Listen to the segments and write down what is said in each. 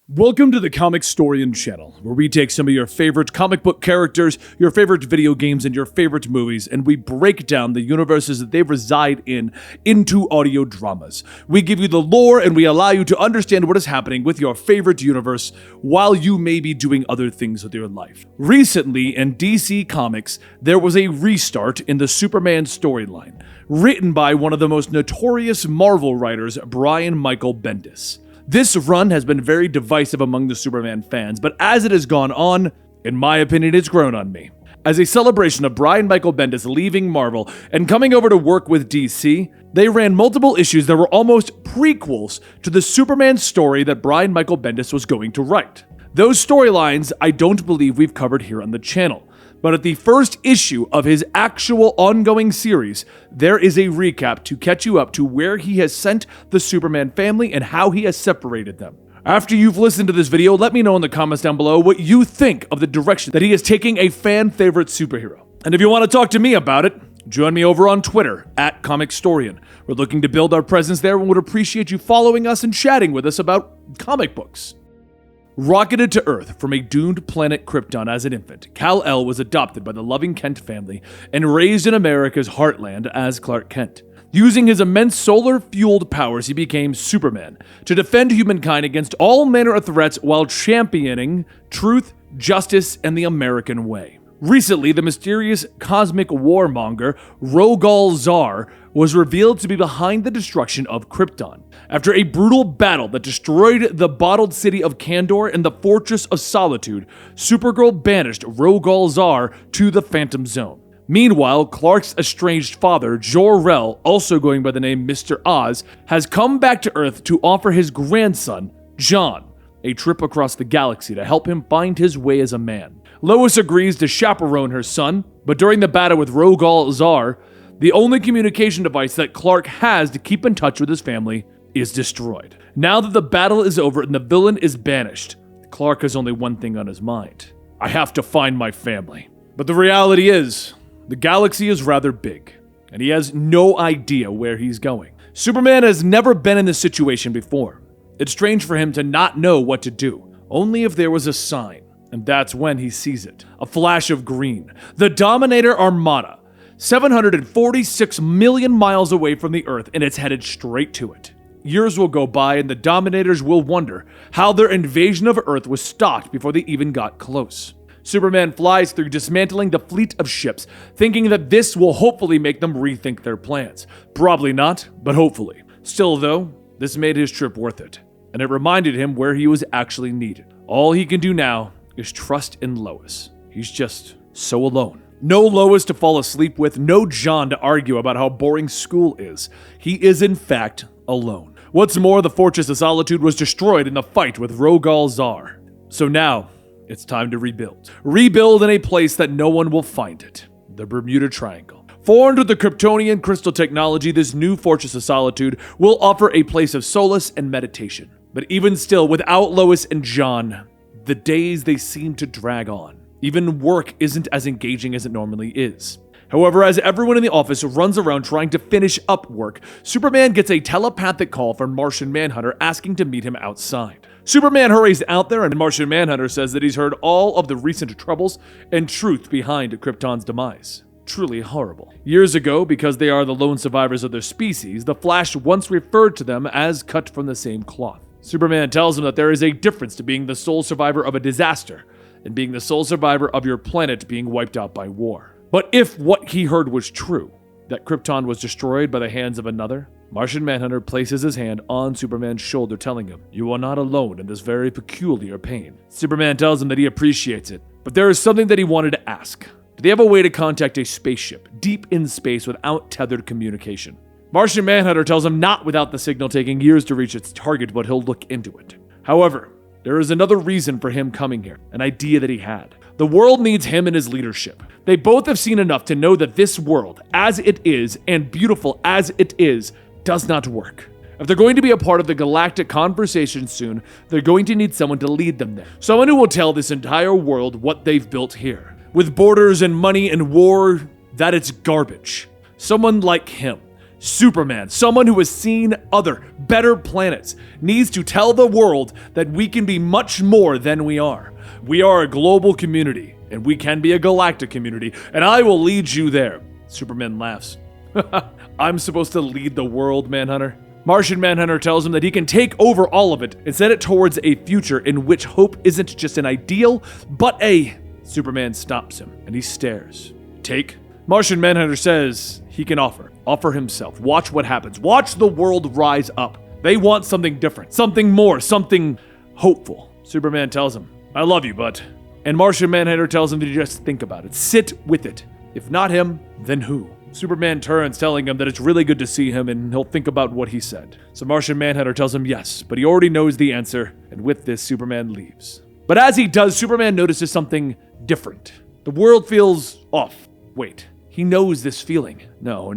Welcome to the Comicstorian channel, where we take some of your favorite comic book characters, your favorite video games, and your favorite movies, and we break down the universes that they reside in into audio dramas. We give you the lore, and we allow you to understand what is happening with your favorite universe while you may be doing other things with your life. Recently, in DC Comics, there was a restart in the Superman storyline, written by one of the most notorious Marvel writers, Brian Michael Bendis. This run has been very divisive among the Superman fans, but as it has gone on, in my opinion, it's grown on me. As a celebration of Brian Michael Bendis leaving Marvel and coming over to work with DC, they ran multiple issues that were almost prequels to the Superman story that Brian Michael Bendis was going to write. Those storylines I don't believe we've covered here on the channel. But at the first issue of his actual ongoing series, there is a recap to catch you up to where he has sent the Superman family and how he has separated them. After you've listened to this video, let me know in the comments down below what you think of the direction that he is taking a fan-favorite superhero. And if you want to talk to me about it, join me over on Twitter, @Comicstorian. We're looking to build our presence there and would appreciate you following us and chatting with us about comic books. Rocketed to Earth from a doomed planet Krypton as an infant, Kal-El was adopted by the loving Kent family and raised in America's heartland as Clark Kent. Using his immense solar-fueled powers, he became Superman to defend humankind against all manner of threats while championing truth, justice, and the American way. Recently, the mysterious cosmic warmonger Rogal Zaar was revealed to be behind the destruction of Krypton. After a brutal battle that destroyed the bottled city of Kandor and the Fortress of Solitude, Supergirl banished Rogal Zaar to the Phantom Zone. Meanwhile, Clark's estranged father, Jor-El, also going by the name Mr. Oz, has come back to Earth to offer his grandson, John, a trip across the galaxy to help him find his way as a man. Lois agrees to chaperone her son, but during the battle with Rogal Zaar, the only communication device that Clark has to keep in touch with his family is destroyed. Now that the battle is over and the villain is banished, Clark has only one thing on his mind. I have to find my family. But the reality is, the galaxy is rather big, and he has no idea where he's going. Superman has never been in this situation before. It's strange for him to not know what to do, only if there was a sign, and that's when he sees it. A flash of green. The Dominator Armada, 746 million miles away from the Earth, and it's headed straight to it. Years will go by and the Dominators will wonder how their invasion of Earth was stopped before they even got close. Superman flies through, dismantling the fleet of ships, thinking that this will hopefully make them rethink their plans. Probably not, but hopefully. Still though, this made his trip worth it, and it reminded him where he was actually needed. All he can do now is trust in Lois. He's just so alone. No Lois to fall asleep with, no John to argue about how boring school is. He is in fact alone. What's more, the Fortress of Solitude was destroyed in the fight with Rogal Zaar. So now, it's time to rebuild. Rebuild in a place that no one will find it. The Bermuda Triangle. Formed with the Kryptonian crystal technology, this new Fortress of Solitude will offer a place of solace and meditation. But even still, without Lois and John, the days they seem to drag on. Even work isn't as engaging as it normally is. However, as everyone in the office runs around trying to finish up work, Superman gets a telepathic call from Martian Manhunter asking to meet him outside. Superman hurries out there and Martian Manhunter says that he's heard all of the recent troubles and truth behind Krypton's demise. Truly horrible. Years ago, because they are the lone survivors of their species, the Flash once referred to them as cut from the same cloth. Superman tells him that there is a difference to being the sole survivor of a disaster and being the sole survivor of your planet being wiped out by war. But if what he heard was true, that Krypton was destroyed by the hands of another, Martian Manhunter places his hand on Superman's shoulder, telling him, "You are not alone in this very peculiar pain." Superman tells him that he appreciates it, but there is something that he wanted to ask. Do they have a way to contact a spaceship deep in space without tethered communication? Martian Manhunter tells him not without the signal taking years to reach its target, but he'll look into it. However, there is another reason for him coming here, an idea that he had. The world needs him and his leadership. They both have seen enough to know that this world, as it is, and beautiful as it is, does not work. If they're going to be a part of the galactic conversation soon, they're going to need someone to lead them there. Someone who will tell this entire world what they've built here. With borders and money and war, that it's garbage. Someone like him. Superman, someone who has seen other, better planets, needs to tell the world that we can be much more than we are. We are a global community, and we can be a galactic community, and I will lead you there. Superman laughs. I'm supposed to lead the world, Manhunter? Martian Manhunter tells him that he can take over all of it and set it towards a future in which hope isn't just an ideal, but a... Superman stops him, and he stares. Take? Martian Manhunter says he can offer himself. Watch what happens. Watch the world rise up. They want something different, something more, something hopeful. Superman tells him, I love you, bud. And Martian Manhunter tells him to just think about it. Sit with it. If not him, then who? Superman turns, telling him that it's really good to see him and he'll think about what he said. So Martian Manhunter tells him yes, but he already knows the answer, and with this, Superman leaves. But as he does, Superman notices something different. The world feels off. Wait, he knows this feeling. No,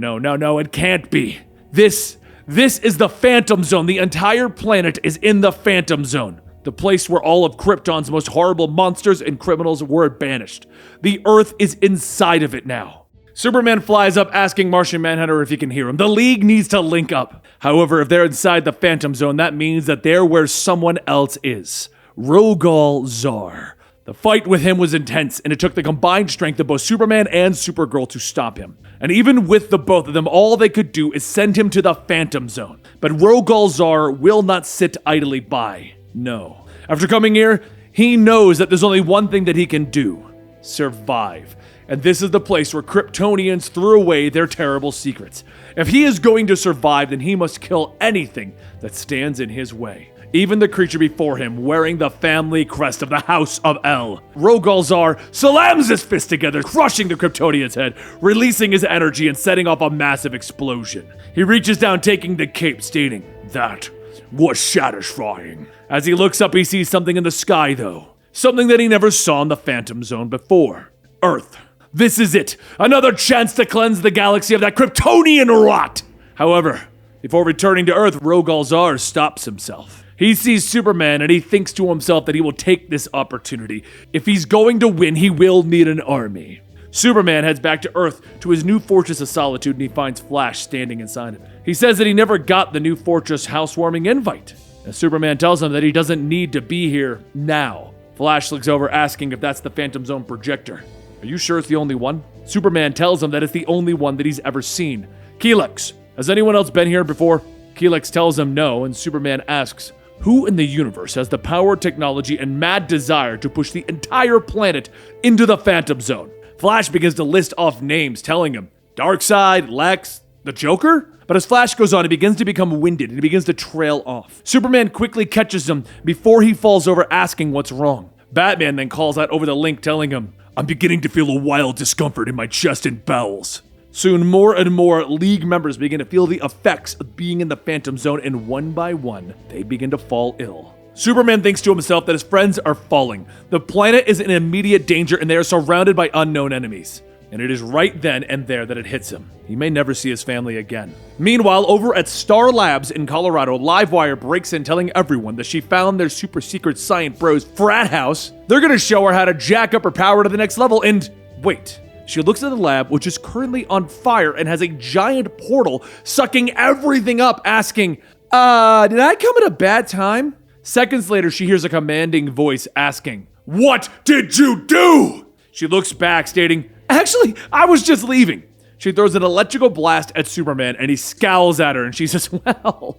it can't be. This is the Phantom Zone. The entire planet is in the Phantom Zone. The place where all of Krypton's most horrible monsters and criminals were banished. The Earth is inside of it now. Superman flies up asking Martian Manhunter if he can hear him. The League needs to link up. However, if they're inside the Phantom Zone, that means that they're where someone else is. Zaar. The fight with him was intense, and it took the combined strength of both Superman and Supergirl to stop him. And even with the both of them, all they could do is send him to the Phantom Zone. But Zaar will not sit idly by. No. After coming here, he knows that there's only one thing that he can do. Survive. And this is the place where Kryptonians threw away their terrible secrets. If he is going to survive, then he must kill anything that stands in his way. Even the creature before him, wearing the family crest of the House of El. Zaar slams his fist together, crushing the Kryptonian's head, releasing his energy and setting off a massive explosion. He reaches down, taking the cape, stating, "That was satisfying." As he looks up, he sees something in the sky, though. Something that he never saw in the Phantom Zone before. Earth. This is it. Another chance to cleanse the galaxy of that Kryptonian rot. However, before returning to Earth, Zaar stops himself. He sees Superman and he thinks to himself that he will take this opportunity. If he's going to win, he will need an army. Superman heads back to Earth to his new Fortress of Solitude, and he finds Flash standing inside of it. He says that he never got the new Fortress housewarming invite. And Superman tells him that he doesn't need to be here now. Flash looks over, asking if that's the Phantom Zone projector. Are you sure it's the only one? Superman tells him that it's the only one that he's ever seen. Kelex, has anyone else been here before? Kelex tells him no, and Superman asks, who in the universe has the power, technology, and mad desire to push the entire planet into the Phantom Zone? Flash begins to list off names, telling him, Darkseid, Lex, the Joker? But as Flash goes on, he begins to become winded and he begins to trail off. Superman quickly catches him before he falls over, asking what's wrong. Batman then calls out over the link, telling him, I'm beginning to feel a wild discomfort in my chest and bowels. Soon, more and more League members begin to feel the effects of being in the Phantom Zone, and one by one, they begin to fall ill. Superman thinks to himself that his friends are falling. The planet is in immediate danger, and they are surrounded by unknown enemies. And it is right then and there that it hits him. He may never see his family again. Meanwhile, over at Star Labs in Colorado, Livewire breaks in, telling everyone that she found their super secret science bros frat house. They're gonna show her how to jack up her power to the next level, and wait. She looks at the lab, which is currently on fire and has a giant portal sucking everything up, asking, did I come at a bad time? Seconds later, she hears a commanding voice asking, what did you do? She looks back, stating, actually, I was just leaving. She throws an electrical blast at Superman, and he scowls at her, and she says, well.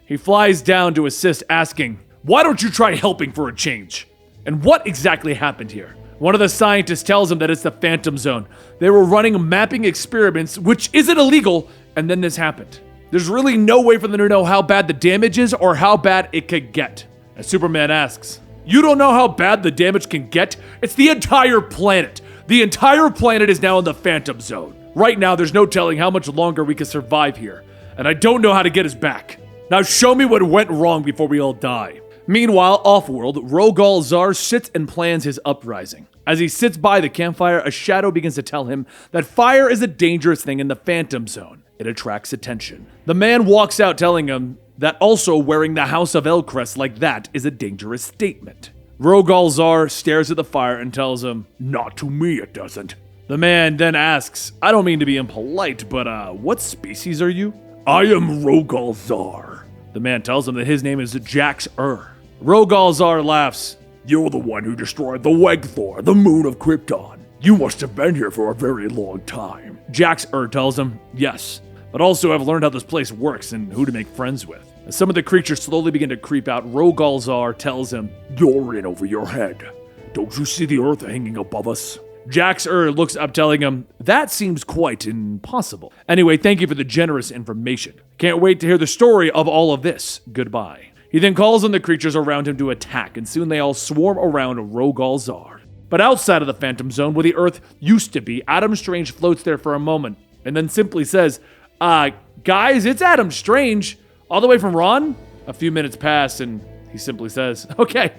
He flies down to assist, asking, why don't you try helping for a change? And what exactly happened here? One of the scientists tells him that it's the Phantom Zone. They were running mapping experiments, which isn't illegal, and then this happened. There's really no way for them to know how bad the damage is or how bad it could get. And Superman asks, you don't know how bad the damage can get? It's the entire planet. The entire planet is now in the Phantom Zone. Right now, there's no telling how much longer we can survive here, and I don't know how to get us back. Now show me what went wrong before we all die. Meanwhile, off-world, Zaar sits and plans his uprising. As he sits by the campfire, a shadow begins to tell him that fire is a dangerous thing in the Phantom Zone. It attracts attention. The man walks out, telling him that also wearing the House of El crest like that is a dangerous statement. Zaar stares at the fire and tells him, not to me it doesn't. The man then asks, I don't mean to be impolite, but what species are you? I am Rogal Zaar. The man tells him that his name is Jax Rogal Zaar laughs. You're the one who destroyed the Wegthor, the moon of Krypton. You must have been here for a very long time. Jax tells him, yes, but also I've learned how this place works and who to make friends with. As some of the creatures slowly begin to creep out, Rogal Zaar tells him, you're in over your head. Don't you see the earth hanging above us? Jax looks up, telling him, that seems quite impossible. Anyway, thank you for the generous information. Can't wait to hear the story of all of this. Goodbye. He then calls on the creatures around him to attack, and soon they all swarm around Rogal Zaar. But outside of the Phantom Zone, where the Earth used to be, Adam Strange floats there for a moment, and then simply says, guys, it's Adam Strange, all the way from Ron? A few minutes pass, and he simply says, okay,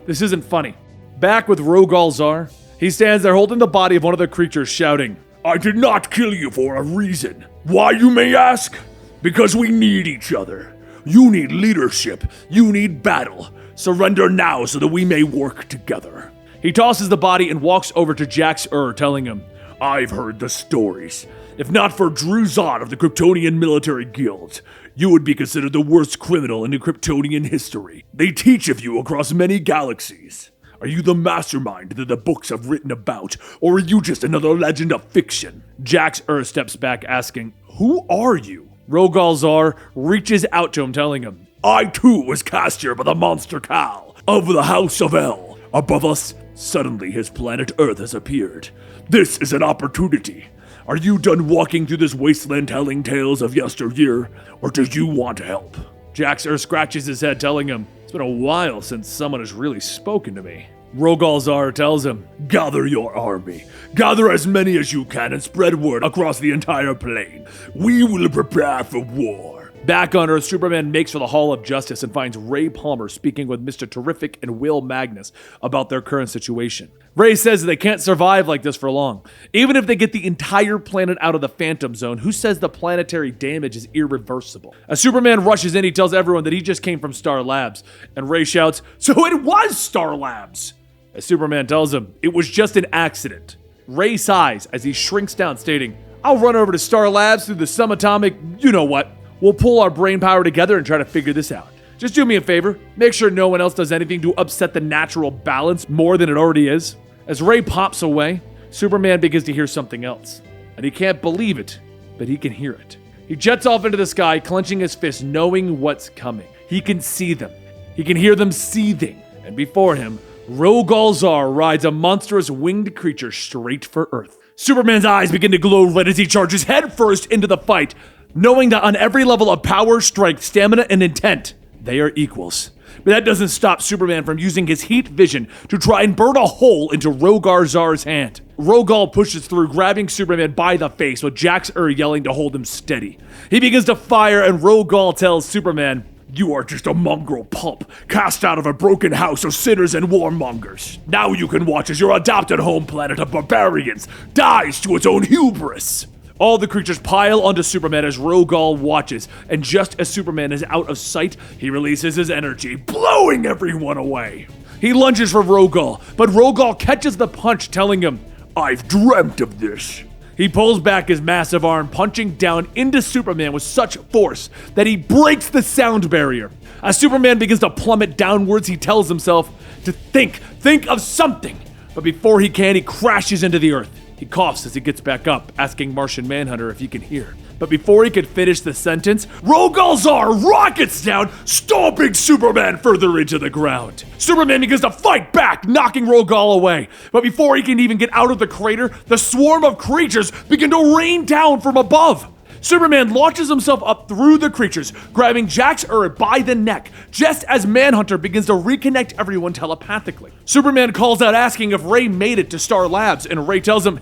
this isn't funny. Back with Rogal Zaar, he stands there holding the body of one of the creatures, shouting, I did not kill you for a reason. Why, you may ask? Because we need each other. You need leadership. You need battle. Surrender now so that we may work together. He tosses the body and walks over to Jax telling him, I've heard the stories. If not for Drew Zod of the Kryptonian Military Guild, you would be considered the worst criminal in Kryptonian history. They teach of you across many galaxies. Are you the mastermind that the books have written about, or are you just another legend of fiction? Jax steps back asking, who are you? Rogal Zaar reaches out to him, telling him, I too was cast here by the monster Kal of the House of El. Above us, suddenly his planet Earth has appeared. This is an opportunity. Are you done walking through this wasteland telling tales of yesteryear, or do you want help? Jax scratches his head, telling him, it's been a while since someone has really spoken to me. Rogal Zaar tells him, gather your army. Gather as many as you can and spread word across the entire plane. We will prepare for war. Back on Earth, Superman makes for the Hall of Justice and finds Ray Palmer speaking with Mr. Terrific and Will Magnus about their current situation. Ray says that they can't survive like this for long. Even if they get the entire planet out of the Phantom Zone, who says the planetary damage is irreversible? As Superman rushes in, he tells everyone that he just came from Star Labs, and Ray shouts, so it was Star Labs! As Superman tells him, it was just an accident. Ray sighs as he shrinks down, stating, I'll run over to Star Labs through the subatomic, you know what. We'll pull our brain power together and try to figure this out. Just do me a favor, make sure no one else does anything to upset the natural balance more than it already is. As Ray pops away, Superman begins to hear something else. And he can't believe it, but he can hear it. He jets off into the sky, clenching his fist, knowing what's coming. He can see them. He can hear them seething. And before him, Rogal Zaar rides a monstrous winged creature straight for Earth. Superman's eyes begin to glow red as he charges headfirst into the fight, knowing that on every level of power, strength, stamina, and intent, they are equals. But that doesn't stop Superman from using his heat vision to try and burn a hole into Rogal Zaar's hand. Rogal pushes through, grabbing Superman by the face, with Jax yelling to hold him steady. He begins to fire, and Rogal tells Superman, you are just a mongrel pup, cast out of a broken house of sinners and warmongers. Now you can watch as your adopted home planet of barbarians dies to its own hubris. All the creatures pile onto Superman as Rogal watches, and just as Superman is out of sight, he releases his energy, blowing everyone away. He lunges for Rogal, but Rogal catches the punch, telling him, I've dreamt of this. He pulls back his massive arm, punching down into Superman with such force that he breaks the sound barrier. As Superman begins to plummet downwards, he tells himself to think of something. But before he can, he crashes into the Earth. He coughs as he gets back up, asking Martian Manhunter if he can hear. But before he could finish the sentence, Rogal Zaar rockets down, stomping Superman further into the ground. Superman begins to fight back, knocking Rogal away. But before he can even get out of the crater, the swarm of creatures begin to rain down from above. Superman launches himself up through the creatures, grabbing Jax by the neck, just as Manhunter begins to reconnect everyone telepathically. Superman calls out asking if Ray made it to Star Labs, and Ray tells him,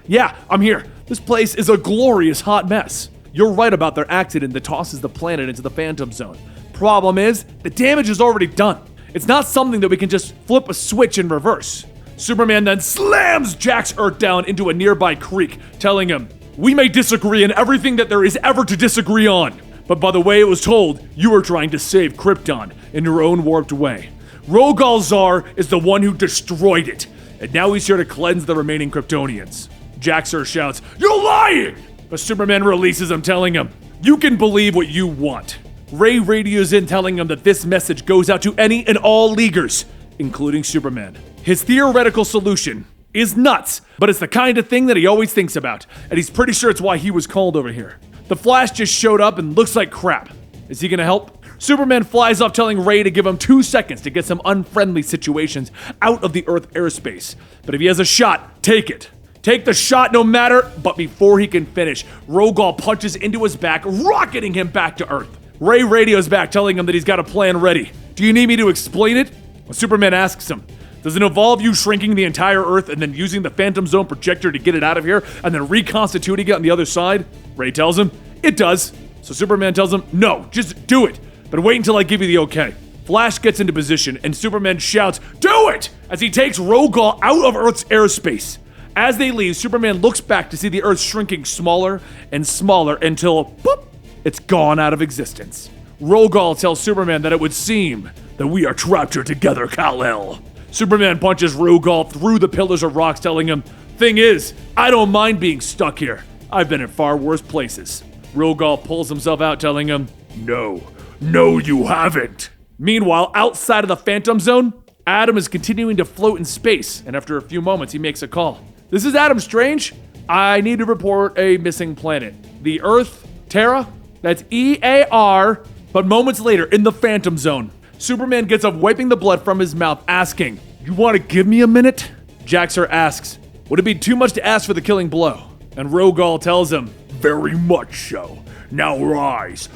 yeah, I'm here. This place is a glorious hot mess. You're right about their accident that tosses the planet into the Phantom Zone. Problem is, the damage is already done. It's not something that we can just flip a switch in reverse. Superman then slams Jax down into a nearby creek, telling him, we may disagree on everything that there is ever to disagree on, but by the way it was told, you were trying to save Krypton in your own warped way. Rogal Zaar is the one who destroyed it, and now he's here to cleanse the remaining Kryptonians. Zaar shouts, "You're lying!" But Superman releases him, telling him, "You can believe what you want." Ray radios in, telling him that this message goes out to any and all Leaguers, including Superman. His theoretical solution is nuts, but it's the kind of thing that he always thinks about, and he's pretty sure it's why he was called over here. The Flash just showed up and looks like crap. Is he gonna help? Superman flies off, telling Ray to give him 2 seconds to get some unfriendly situations out of the Earth airspace. But if he has a shot, take it. Take the shot no matter, but before he can finish, Rogol punches into his back, rocketing him back to Earth. Ray radios back, telling him that he's got a plan ready. Do you need me to explain it? Well, Superman asks him, does it involve you shrinking the entire Earth and then using the Phantom Zone projector to get it out of here and then reconstituting it on the other side? Ray tells him, it does. So Superman tells him, no, just do it. But wait until I give you the okay. Flash gets into position and Superman shouts, do it! As he takes Rogol out of Earth's airspace. As they leave, Superman looks back to see the Earth shrinking smaller and smaller until, boop, it's gone out of existence. Rogol tells Superman that it would seem that we are trapped here together, Kal-El. Superman punches Rogol through the pillars of rocks, telling him, thing is, I don't mind being stuck here. I've been in far worse places. Rogol pulls himself out, telling him, no, you haven't. Meanwhile, outside of the Phantom Zone, Adam is continuing to float in space, and after a few moments, he makes a call. This is Adam Strange. I need to report a missing planet. The Earth, Terra, that's EAR, but moments later, in the Phantom Zone, Superman gets up, wiping the blood from his mouth, asking, you want to give me a minute? Zaar asks, would it be too much to ask for the killing blow? And Rogol tells him, very much so. Now rise,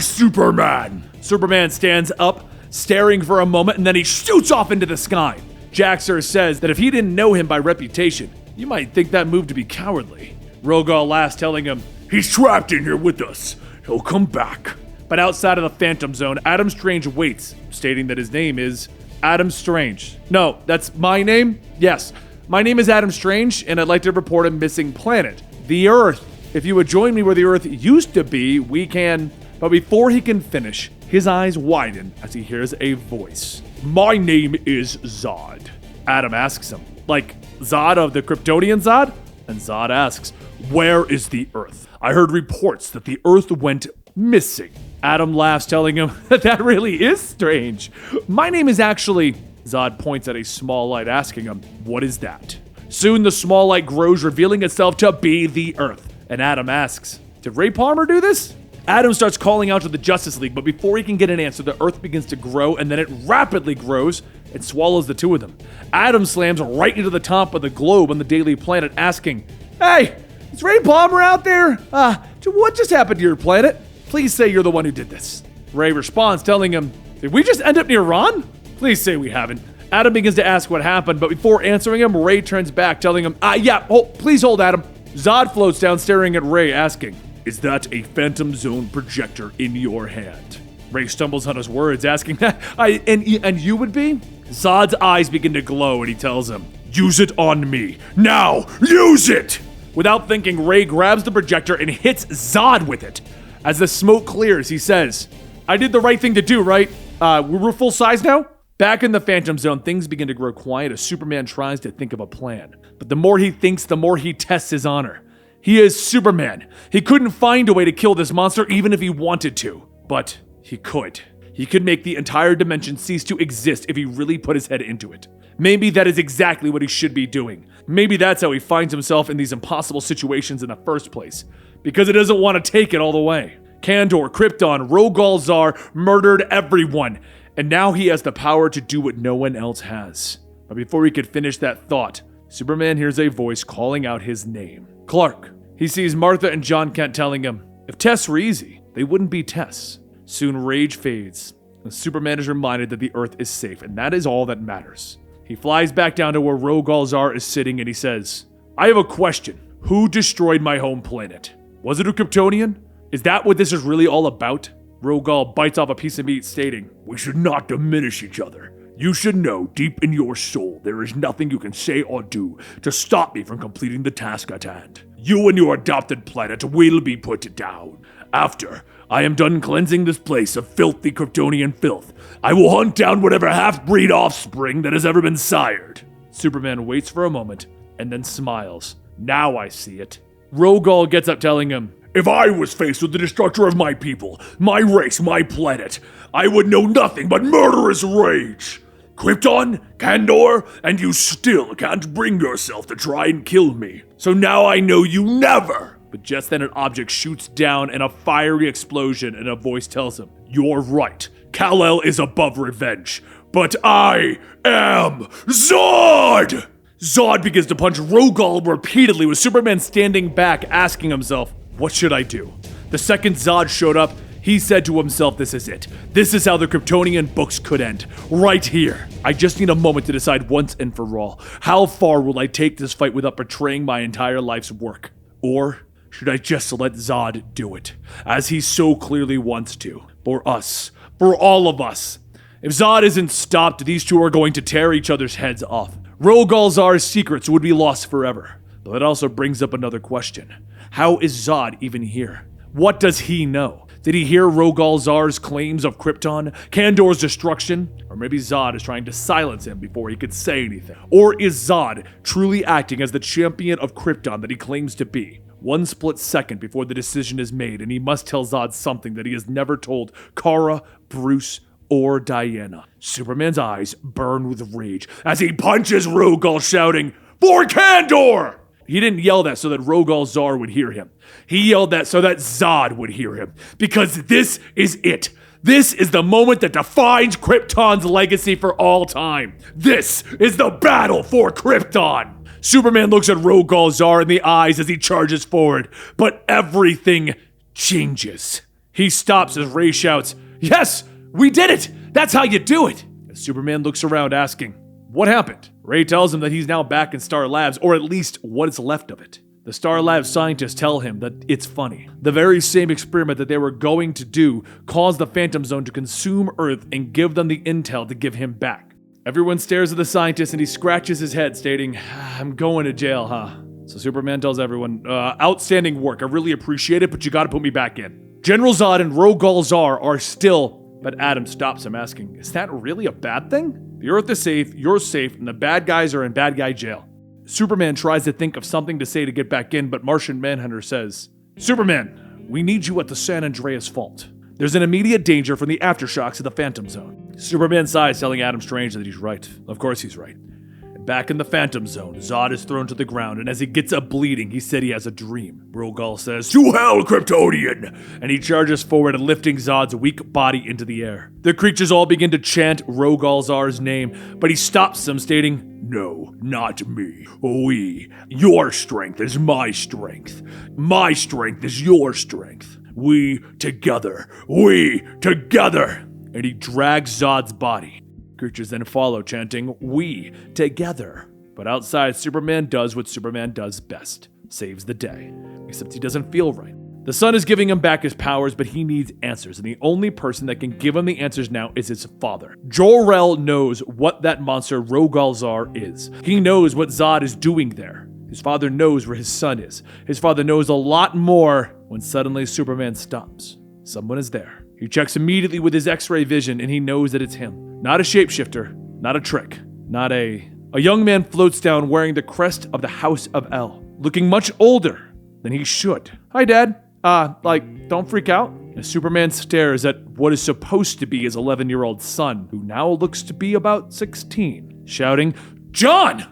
Superman! Superman stands up, staring for a moment, and then he shoots off into the sky. Zaar says that if he didn't know him by reputation, you might think that move to be cowardly. Rogol laughs, telling him, he's trapped in here with us. He'll come back. But outside of the Phantom Zone, Adam Strange waits, stating that his name is Adam Strange. No, that's my name? Yes. My name is Adam Strange, and I'd like to report a missing planet, the Earth. If you would join me where the Earth used to be, we can... But before he can finish, his eyes widen as he hears a voice. My name is Zod. Adam asks him, like Zod of the Kryptonian Zod? And Zod asks, where is the Earth? I heard reports that the Earth went missing. Adam laughs, telling him that really is strange. My name is actually... Zod points at a small light, asking him, what is that? Soon the small light grows, revealing itself to be the Earth. And Adam asks, did Ray Palmer do this? Adam starts calling out to the Justice League, but before he can get an answer, the Earth begins to grow, and then it rapidly grows and swallows the two of them. Adam slams right into the top of the globe on the Daily Planet, asking, hey, is Ray Palmer out there? What just happened to your planet? Please say you're the one who did this. Ray responds, telling him, did we just end up near Ron? Please say we haven't. Adam begins to ask what happened, but before answering him, Ray turns back, telling him, please hold, Adam. Zod floats down, staring at Ray, asking, is that a Phantom Zone projector in your hand? Ray stumbles on his words, asking, and you would be? Zod's eyes begin to glow, and he tells him, use it on me. Now, use it! Without thinking, Ray grabs the projector and hits Zod with it. As the smoke clears, he says, I did the right thing to do, right? We're full size now? Back in the Phantom Zone, things begin to grow quiet as Superman tries to think of a plan. But the more he thinks, the more he tests his honor. He is Superman. He couldn't find a way to kill this monster even if he wanted to. But he could. He could make the entire dimension cease to exist if he really put his head into it. Maybe that is exactly what he should be doing. Maybe that's how he finds himself in these impossible situations in the first place. Because he doesn't want to take it all the way. Kandor, Krypton, Rogol, Zaar murdered everyone. And now he has the power to do what no one else has. But before he could finish that thought, Superman hears a voice calling out his name. Clark. He sees Martha and John Kent telling him, if tests were easy, they wouldn't be tests. Soon rage fades, and Superman is reminded that the Earth is safe, and that is all that matters. He flies back down to where Rogol Zaar is sitting, and he says, I have a question. Who destroyed my home planet? Was it a Kryptonian? Is that what this is really all about? Rogol bites off a piece of meat, stating, we should not diminish each other. You should know deep in your soul there is nothing you can say or do to stop me from completing the task at hand. You and your adopted planet will be put down. After I am done cleansing this place of filthy Kryptonian filth, I will hunt down whatever half-breed offspring that has ever been sired. Superman waits for a moment and then smiles. Now I see it. Rogal gets up telling him, If I was faced with the destructor of my people, my race, my planet, I would know nothing but murderous rage. Krypton, Kandor, and you still can't bring yourself to try and kill me. So now I know you never. But just then an object shoots down and a fiery explosion, and a voice tells him, You're right. Kal-El is above revenge. But I am Zod! Zod begins to punch Rogal repeatedly, with Superman standing back asking himself, what should I do? The second Zod showed up, he said to himself, this is it. This is how the Kryptonian books could end. Right here. I just need a moment to decide once and for all. How far will I take this fight without betraying my entire life's work? Or should I just let Zod do it, as he so clearly wants to? For us. For all of us. If Zod isn't stopped, these two are going to tear each other's heads off. Rogal Zaar's secrets would be lost forever. But that also brings up another question. How is Zod even here? What does he know? Did he hear Rogal Zaar's claims of Krypton, Kandor's destruction? Or maybe Zod is trying to silence him before he could say anything. Or is Zod truly acting as the champion of Krypton that he claims to be? One split second before the decision is made, and he must tell Zod something that he has never told Kara, Bruce, or Diana. Superman's eyes burn with rage as he punches Rogal, shouting, For Kandor! He didn't yell that so that Rogal Zaar would hear him. He yelled that so that Zod would hear him. Because this is it. This is the moment that defines Krypton's legacy for all time. This is the battle for Krypton. Superman looks at Rogal Zaar in the eyes as he charges forward, but everything changes. He stops as Ray shouts, Yes, we did it! That's how you do it! As Superman looks around asking, What happened? Ray tells him that he's now back in Star Labs, or at least what is left of it. The Star Labs scientists tell him that it's funny. The very same experiment that they were going to do caused the Phantom Zone to consume Earth and give them the intel to give him back. Everyone stares at the scientist and he scratches his head, stating, I'm going to jail, huh? So Superman tells everyone, outstanding work, I really appreciate it, but you gotta put me back in. General Zod and Rogal Zaar are still, but Adam stops him asking, is that really a bad thing? The Earth is safe, you're safe, and the bad guys are in bad guy jail. Superman tries to think of something to say to get back in, but Martian Manhunter says, Superman, we need you at the San Andreas Fault. There's an immediate danger from the aftershocks of the Phantom Zone. Superman sighs, telling Adam Strange that he's right. Of course he's right. And back in the Phantom Zone, Zod is thrown to the ground, and as he gets up bleeding, he said he has a dream. Rogal says, To hell, Kryptonian! And he charges forward and lifting Zod's weak body into the air. The creatures all begin to chant Rogal Zaar's name, but he stops them, stating, No, not me. We. Your strength is my strength. My strength is your strength. We together. We together. And he drags Zod's body. Creatures then follow, chanting, We together. But outside, Superman does what Superman does best. Saves the day. Except he doesn't feel right. The sun is giving him back his powers, but he needs answers, and the only person that can give him the answers now is his father. Jor-El knows what that monster Rogal Zaar is. He knows what Zod is doing there. His father knows where his son is. His father knows a lot more when suddenly Superman stops. Someone is there. He checks immediately with his X-ray vision, and he knows that it's him. Not a shapeshifter, not a trick, not a young man floats down wearing the crest of the House of El, looking much older than he should. Hi, Dad. Don't freak out. As Superman stares at what is supposed to be his 11-year-old son, who now looks to be about 16, shouting, John!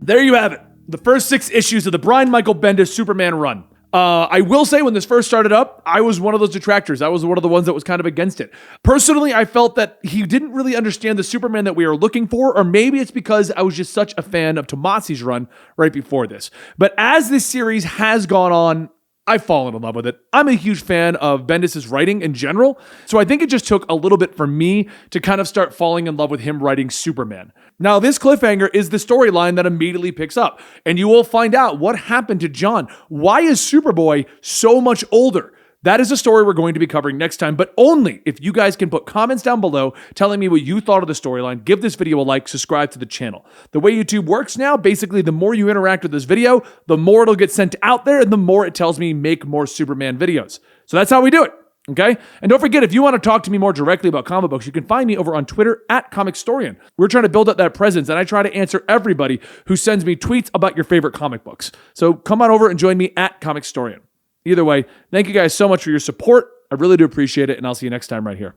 There you have it. The first 6 issues of the Brian Michael Bendis Superman run. I will say when this first started up, I was one of those detractors. I was one of the ones that was kind of against it. Personally, I felt that he didn't really understand the Superman that we were looking for, or maybe it's because I was just such a fan of Tomasi's run right before this. But as this series has gone on, I've fallen in love with it. I'm a huge fan of Bendis' writing in general, so I think it just took a little bit for me to kind of start falling in love with him writing Superman. Now, this cliffhanger is the storyline that immediately picks up, and you will find out what happened to John. Why is Superboy so much older? That is a story we're going to be covering next time, but only if you guys can put comments down below telling me what you thought of the storyline. Give this video a like, subscribe to the channel. The way YouTube works now, basically the more you interact with this video, the more it'll get sent out there and the more it tells me make more Superman videos. So that's how we do it. Okay? And don't forget, if you want to talk to me more directly about comic books, you can find me over on Twitter at Comicstorian. We're trying to build up that presence, and I try to answer everybody who sends me tweets about your favorite comic books. So come on over and join me at Comicstorian. Either way, thank you guys so much for your support. I really do appreciate it, and I'll see you next time right here.